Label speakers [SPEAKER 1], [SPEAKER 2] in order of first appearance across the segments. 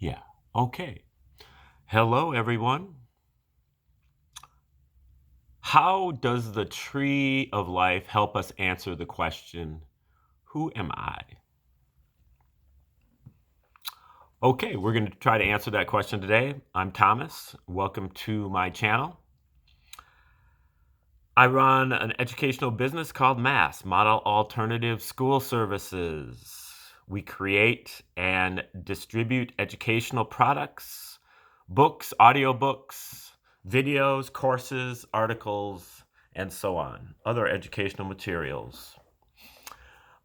[SPEAKER 1] Yeah. Okay. Hello, everyone. How does the tree of life help us answer the question, who am I? Okay, we're going to try to answer that question today. I'm Thomas. Welcome to my channel. I run an educational business called Model Alternative School Services. We create and distribute educational products, books, audiobooks, videos, courses, articles, and so on, other educational materials.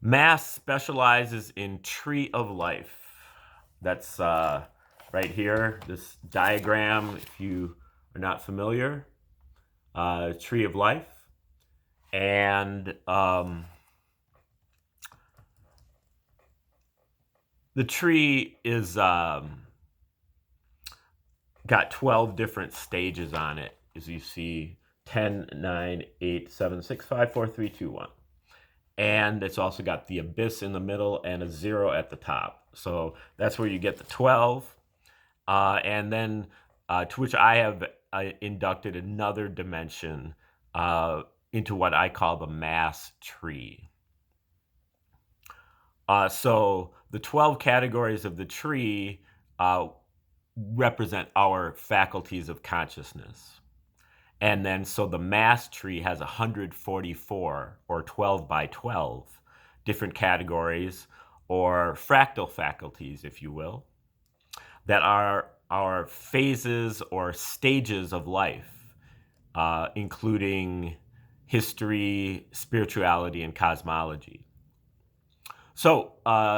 [SPEAKER 1] Mass specializes in tree of life. That's right here, this diagram, if you are not familiar, tree of life. And the tree is got 12 different stages on it, as you see, 10, 9, 8, 7, 6, 5, 4, 3, 2, 1. And it's also got the abyss in the middle and a 0 at the top. So that's where you get the 12. And then to which I have inducted another dimension into what I call the MASSTree. So the 12 categories of the tree represent our faculties of consciousness. And then so the MASSTree has 144 or 12 by 12 different categories or fractal faculties, if you will, that are our phases or stages of life, including history, spirituality, and cosmology. So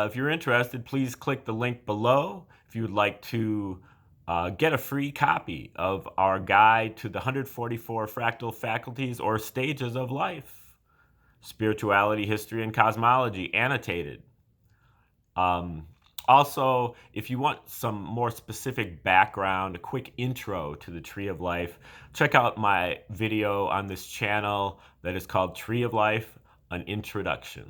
[SPEAKER 1] if you're interested, please click the link below if you would like to get a free copy of our guide to the 144 fractal faculties or stages of life, spirituality, history, and cosmology, annotated. Also, if you want some more specific background, a quick intro to the Tree of Life, check out my video on this channel that is called Tree of Life, an Introduction.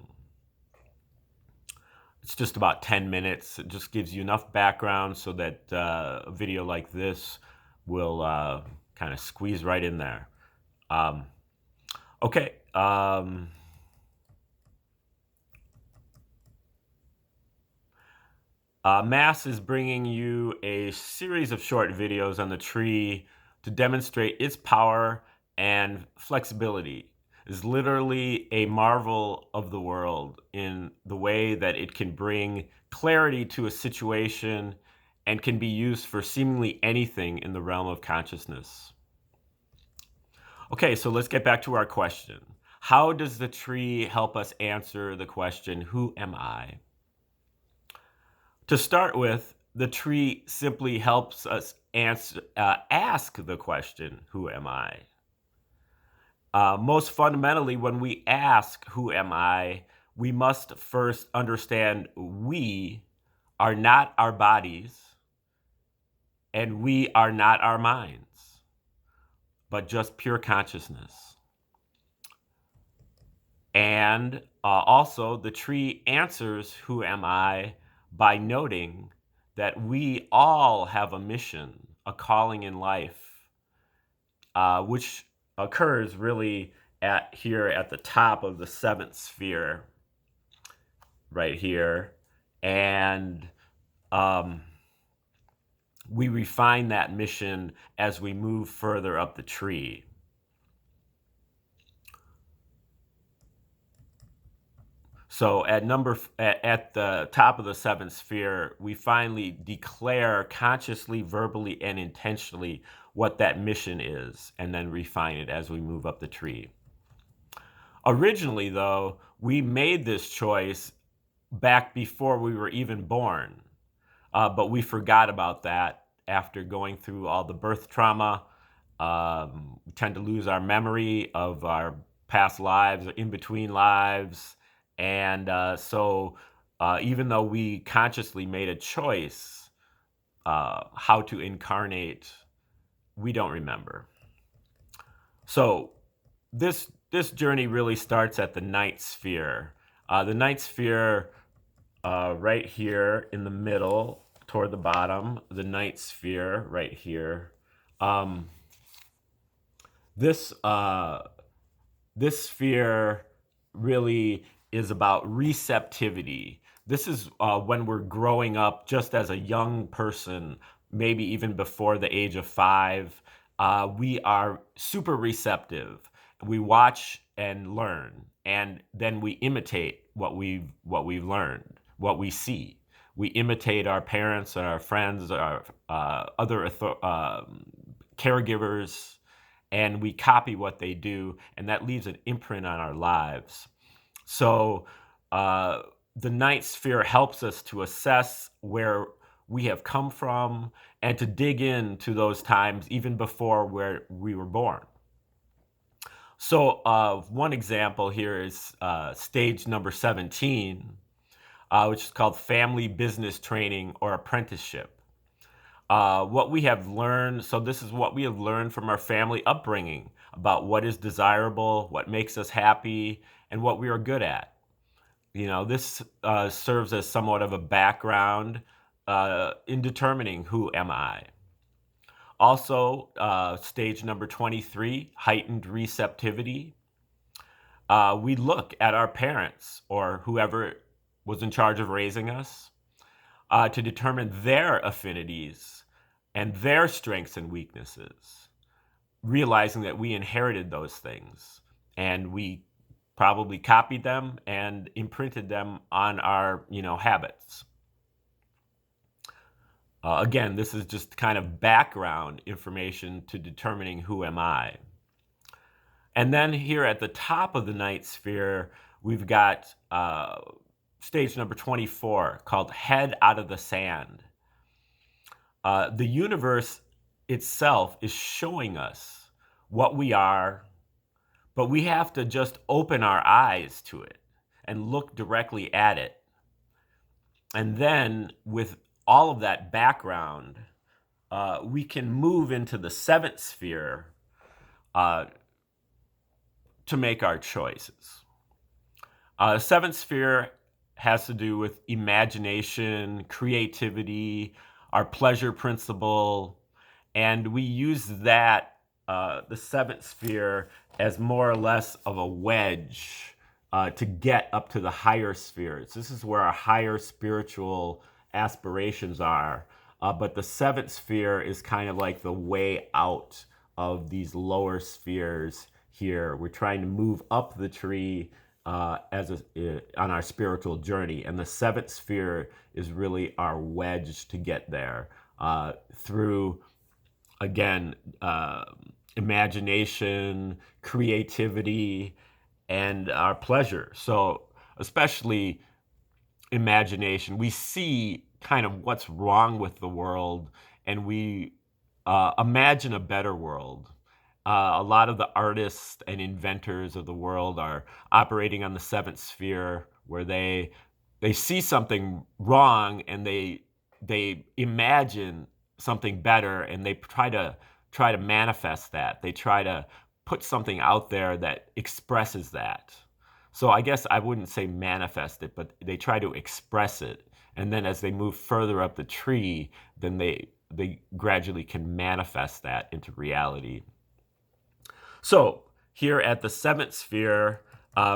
[SPEAKER 1] It's just about 10 minutes. It just gives you enough background so that a video like this will kind of squeeze right in there. Okay. Mass is bringing you a series of short videos on the tree to demonstrate its power and flexibility. Is literally a marvel of the world in the way that it can bring clarity to a situation and can be used for seemingly anything in the realm of consciousness. Okay, so let's get back to our question. How does the tree help us answer the question, who am I? To start with, the tree simply helps us ask the question, who am I? Most fundamentally, when we ask, who am I, we must first understand we are not our bodies and we are not our minds, but just pure consciousness. And also, the tree answers, who am I, by noting that we all have a mission, a calling in life, which occurs really here at the top of the seventh sphere, right here. And we refine that mission as we move further up the tree. So at the top of the seventh sphere, we finally declare consciously, verbally, and intentionally what that mission is, and then refine it as we move up the tree. Originally, though, we made this choice back before we were even born, but we forgot about that after going through all the birth trauma. We tend to lose our memory of our past lives or in between lives. And so even though we consciously made a choice how to incarnate, we don't remember. So this journey really starts at the ninth sphere. The ninth sphere right here in the middle toward the bottom, the ninth sphere right here. Um, this this sphere really is about receptivity. This is when we're growing up, just as a young person, maybe even before the age of 5. We are super receptive. We watch and learn, and then we imitate what we've learned, what we see. We imitate our parents and our friends, our other caregivers, and we copy what they do, and that leaves an imprint on our lives. So uh, the ninth sphere helps us to assess where we have come from and to dig into those times even before where we were born. So one example here is stage number 17, which is called family business training or apprenticeship. What we have learned, so this is what we have learned from our family upbringing about what is desirable, what makes us happy, and what we are good at. This serves as somewhat of a background in determining who am I. Also, stage number 23, heightened receptivity. We look at our parents or whoever was in charge of raising us to determine their affinities and their strengths and weaknesses, realizing that we inherited those things and we probably copied them and imprinted them on our, habits. Again, this is just kind of background information to determining who am I. And then here at the top of the ninth sphere, we've got stage number 24 called head out of the sand. The universe itself is showing us what we are, but we have to just open our eyes to it and look directly at it. And then with all of that background, we can move into the seventh sphere to make our choices. Seventh sphere has to do with imagination, creativity, our pleasure principle, and we use that, the seventh sphere, as more or less of a wedge to get up to the higher spheres. This is where our higher spiritual aspirations are, but the seventh sphere is kind of like the way out of these lower spheres here. We're trying to move up the tree on our spiritual journey, and the seventh sphere is really our wedge to get there through, again, imagination, creativity, and our pleasure. So especially imagination, we see kind of what's wrong with the world, and we imagine a better world. A lot of the artists and inventors of the world are operating on the seventh sphere, where they see something wrong and they imagine something better, and they try to manifest that. They try to put something out there that expresses that. So I guess I wouldn't say manifest it, but they try to express it. And then as they move further up the tree, then they gradually can manifest that into reality. So here at the seventh sphere,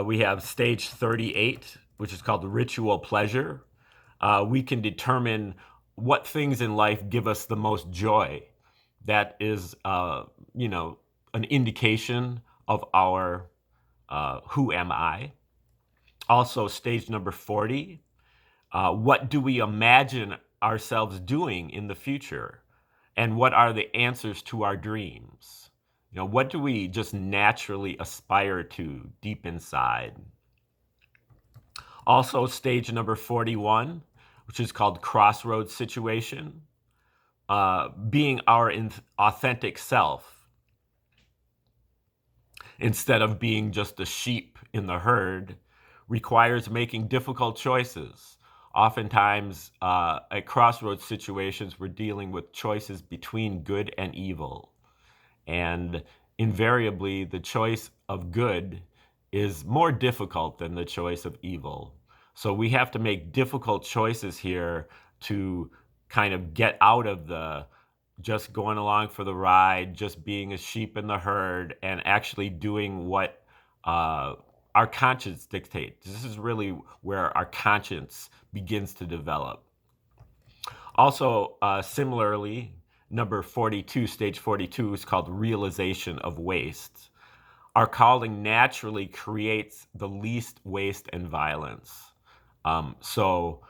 [SPEAKER 1] we have stage 38, which is called ritual pleasure. We can determine what things in life give us the most joy. That is, an indication of our who am I. Also, stage number 40, what do we imagine ourselves doing in the future? And what are the answers to our dreams? What do we just naturally aspire to deep inside? Also, stage number 41, which is called crossroads situation, being our authentic self instead of being just a sheep in the herd, requires making difficult choices. Oftentimes, at crossroads situations, we're dealing with choices between good and evil. And invariably, the choice of good is more difficult than the choice of evil. So we have to make difficult choices here to kind of get out of the just going along for the ride, just being a sheep in the herd, and actually doing what our conscience dictates. This is really where our conscience begins to develop. Also, similarly, number 42, stage 42, is called realization of waste. Our calling naturally creates the least waste and violence. So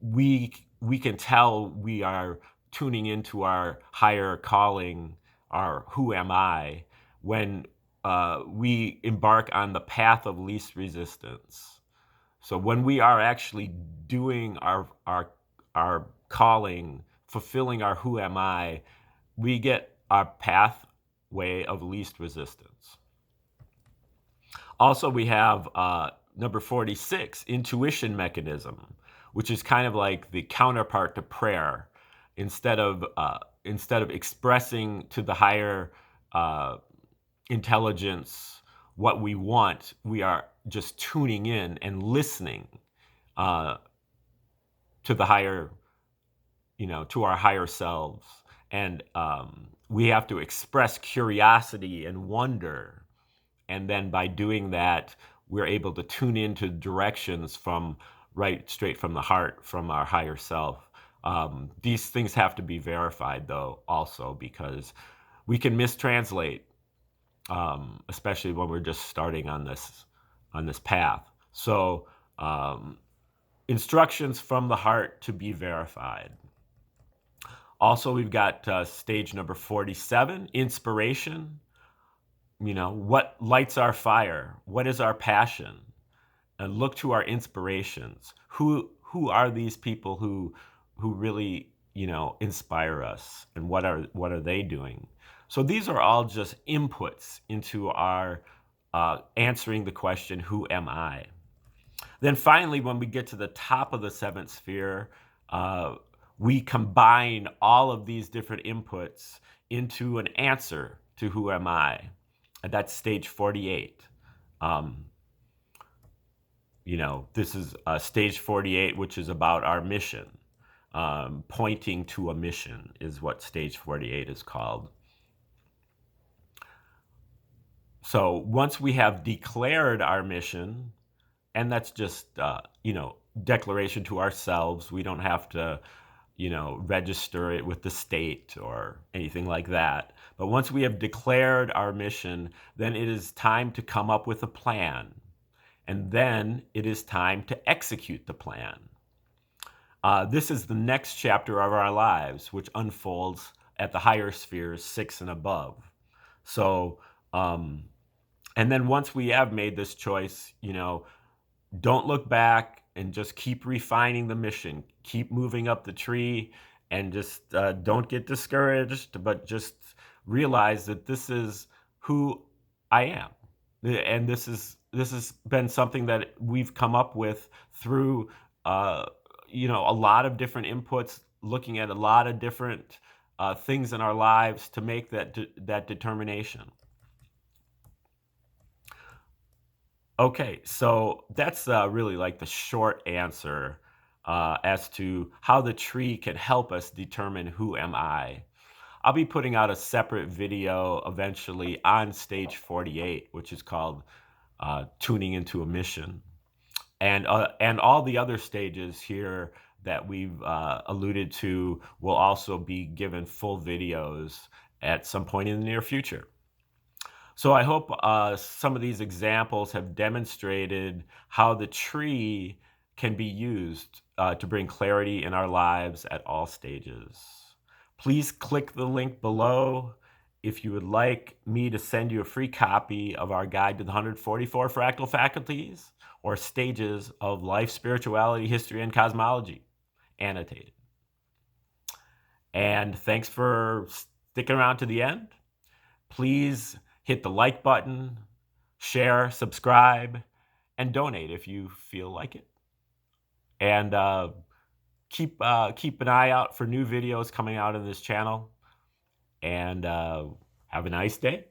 [SPEAKER 1] we can tell we are tuning into our higher calling, our who am I, when we embark on the path of least resistance. So when we are actually doing our calling, fulfilling our who am I, we get our pathway of least resistance. Also, we have number 46, intuition mechanism, which is kind of like the counterpart to prayer. Instead of expressing to the higher intelligence what we want, we are just tuning in and listening to the higher, to our higher selves. And we have to express curiosity and wonder. And then by doing that, we're able to tune into directions from right straight from the heart, from our higher self. These things have to be verified, though, also, because we can mistranslate, especially when we're just starting on this path. So instructions from the heart to be verified. Also, we've got stage number 47, inspiration. What lights our fire? What is our passion? And look to our inspirations. Who are these people who really inspire us, and what are they doing? So these are all just inputs into our answering the question, who am I? Then finally, when we get to the top of the seventh sphere, we combine all of these different inputs into an answer to who am I. And that's stage 48. This is stage 48, which is about our mission. Pointing to a mission is what stage 48 is called. So once we have declared our mission, and that's just, declaration to ourselves. We don't have to, register it with the state or anything like that. But once we have declared our mission, then it is time to come up with a plan. And then it is time to execute the plan. This is the next chapter of our lives, which unfolds at the higher spheres, 6 and above. So, and then once we have made this choice, don't look back and just keep refining the mission. Keep moving up the tree, and just don't get discouraged, but just realize that this is who I am. And this has been something that we've come up with through a lot of different inputs, looking at a lot of different things in our lives to make that determination. Okay, so that's really like the short answer as to how the tree can help us determine who am I. I'll be putting out a separate video eventually on stage 48, which is called Tuning into a Mission. And all the other stages here that we've alluded to will also be given full videos at some point in the near future. So I hope some of these examples have demonstrated how the tree can be used to bring clarity in our lives at all stages. Please click the link below if you would like me to send you a free copy of our guide to the 144 fractal faculties or stages of life, spirituality, history, and cosmology, annotated. And thanks for sticking around to the end. Please hit the like button, share, subscribe, and donate if you feel like it. And keep an eye out for new videos coming out on this channel. And have a nice day.